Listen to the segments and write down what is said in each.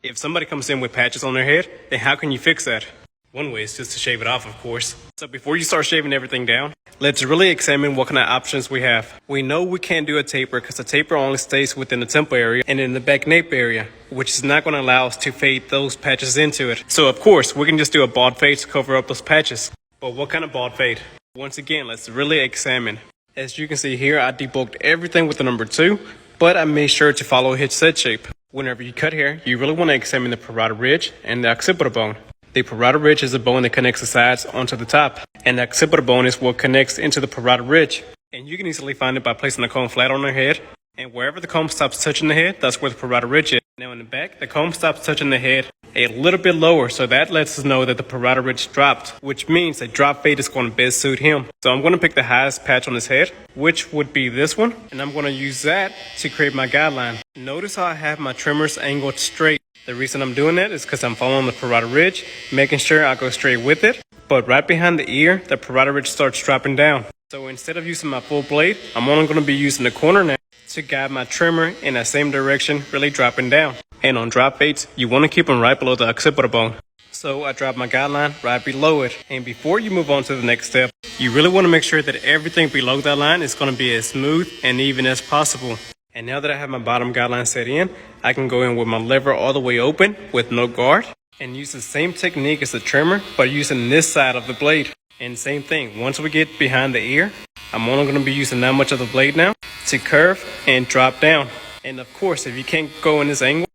If somebody comes in with patches on their head, then how can you fix that? One way is just to shave it off, of course. So before you start shaving everything down, let's really examine what kind of options we have. We know we can't do a taper because the taper only stays within the temple area and in the back nape area, which is not going to allow us to fade those patches into it. So of course, we can just do a bald fade to cover up those patches. But what kind of bald fade? Once again, let's really examine. As you can see here, I debulked everything with the number 2, but I made sure to follow his head shape. Whenever you cut hair, you really want to examine the parotid ridge and the occipital bone. The parotid ridge is the bone that connects the sides onto the top, and the occipital bone is what connects into the parotid ridge. And you can easily find it by placing the comb flat on their head, and wherever the comb stops touching the head, that's where the parotid ridge is. Now in the back, the comb stops touching the head a little bit lower, so that lets us know that the parotid ridge dropped, which means a drop fade is going to best suit him. So I'm going to pick the highest patch on his head, which would be this one, and I'm going to use that to create my guideline. Notice how I have my trimmers angled straight. The reason I'm doing that is because I'm following the parotid ridge, making sure I go straight with it, but right behind the ear, the parotid ridge starts dropping down. So instead of using my full blade, I'm only going to be using the corner now to guide my trimmer in that same direction, really dropping down. And on drop fades, you want to keep them right below the occipital bone. So I drop my guideline right below it. And before you move on to the next step, you really want to make sure that everything below that line is going to be as smooth and even as possible. And now that I have my bottom guideline set in, I can go in with my lever all the way open with no guard and use the same technique as the trimmer, but using this side of the blade. And same thing, once we get behind the ear, I'm only going to be using that much of the blade now to curve and drop down. And of course, if you can't go in this angle,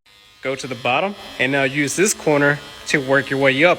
go to the bottom and now use this corner to work your way up,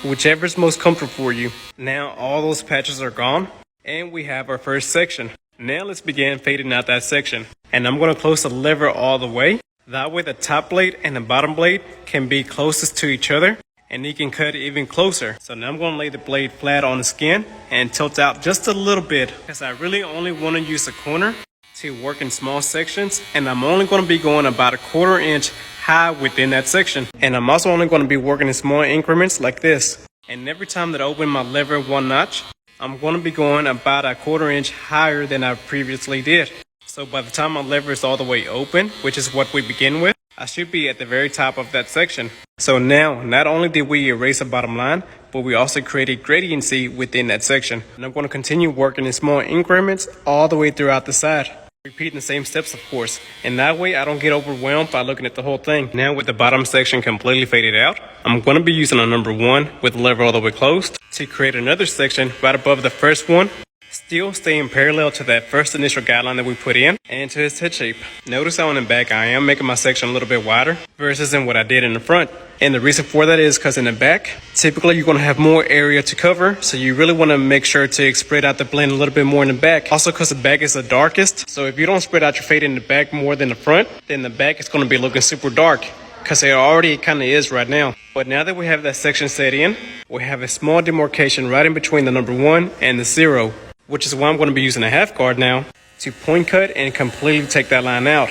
whichever is most comfortable for you. Now all those patches are gone and we have our first section. Now let's begin fading out that section. And I'm going to close the lever all the way. That way the top blade and the bottom blade can be closest to each other and you can cut even closer. So now I'm going to lay the blade flat on the skin and tilt out just a little bit because I really only want to use the corner to work in small sections, and I'm only going to be going about 1/4 inch high within that section. And I'm also only going to be working in small increments like this. And every time that I open my lever 1 notch, I'm going to be going about 1/4 inch higher than I previously did. So by the time my lever is all the way open, which is what we begin with, I should be at the very top of that section. So now, not only did we erase the bottom line, but we also created gradiency within that section. And I'm going to continue working in small increments all the way throughout the side. Repeating the same steps, of course, and that way I don't get overwhelmed by looking at the whole thing. Now with the bottom section completely faded out, I'm going to be using a number 1 with the lever all the way closed to create another section right above the first one, still staying parallel to that first initial guideline that we put in and to its head shape. Notice how in the back I am making my section a little bit wider versus in what I did in the front. And the reason for that is because in the back, typically you're going to have more area to cover. So you really want to make sure to spread out the blend a little bit more in the back. Also because the back is the darkest. So if you don't spread out your fade in the back more than the front, then the back is going to be looking super dark, because it already kind of is right now. But now that we have that section set in, we have a small demarcation right in between the number 1 and the 0, which is why I'm going to be using a half guard now to point cut and completely take that line out.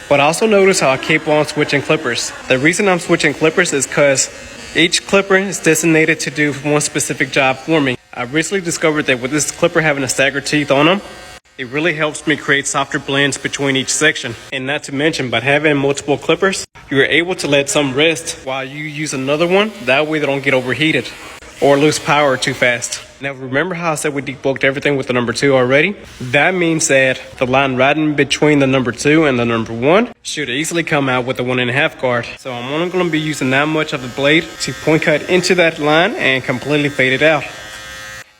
But also notice how I keep on switching clippers. The reason I'm switching clippers is because each clipper is designated to do one specific job for me. I recently discovered that with this clipper having a staggered teeth on them, it really helps me create softer blends between each section. And not to mention, by having multiple clippers, you're able to let some rest while you use another one. That way they don't get overheated or lose power too fast. Now remember how I said we debulked everything with the number 2 already? That means that the line right in between the number 2 and the number 1 should easily come out with the 1.5 guard. So I'm only going to be using that much of the blade to point cut into that line and completely fade it out.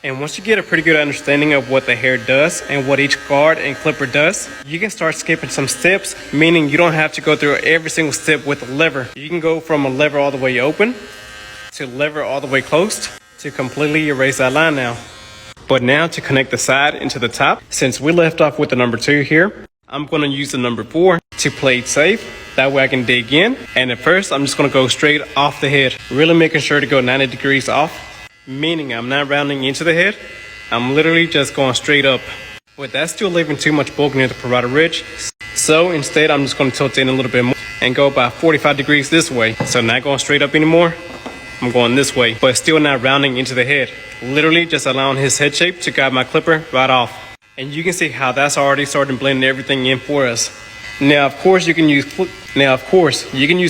And once you get a pretty good understanding of what the hair does and what each guard and clipper does, you can start skipping some steps, meaning you don't have to go through every single step with the lever. You can go from a lever all the way open to lever all the way closed to completely erase that line now. But now to connect the side into the top, since we left off with the number 2 here, I'm going to use the number 4 to play it safe. That way I can dig in. And at first, I'm just going to go straight off the head, really making sure to go 90 degrees off, meaning I'm not rounding into the head. I'm literally just going straight up. But that's still leaving too much bulk near the parotid ridge. So instead, I'm just going to tilt in a little bit more and go about 45 degrees this way. So not going straight up anymore. I'm going this way, but still not rounding into the head. Literally just allowing his head shape to guide my clipper right off. And you can see how that's already starting blending everything in for us. Now, of course, you can use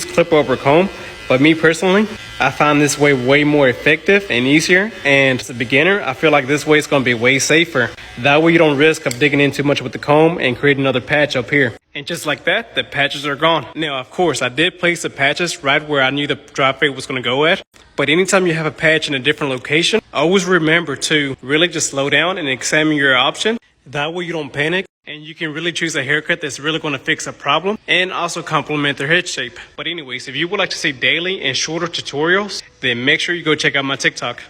clipper over comb, but me personally, I find this way more effective and easier. And as a beginner, I feel like this way is going to be way safer. That way you don't risk of digging in too much with the comb and create another patch up here. And just like that, the patches are gone. Now, of course, I did place the patches right where I knew the dry fade was going to go at. But anytime you have a patch in a different location, always remember to really just slow down and examine your option. That way you don't panic. And you can really choose a haircut that's really going to fix a problem and also complement their head shape. But anyways, if you would like to see daily and shorter tutorials, then make sure you go check out my TikTok.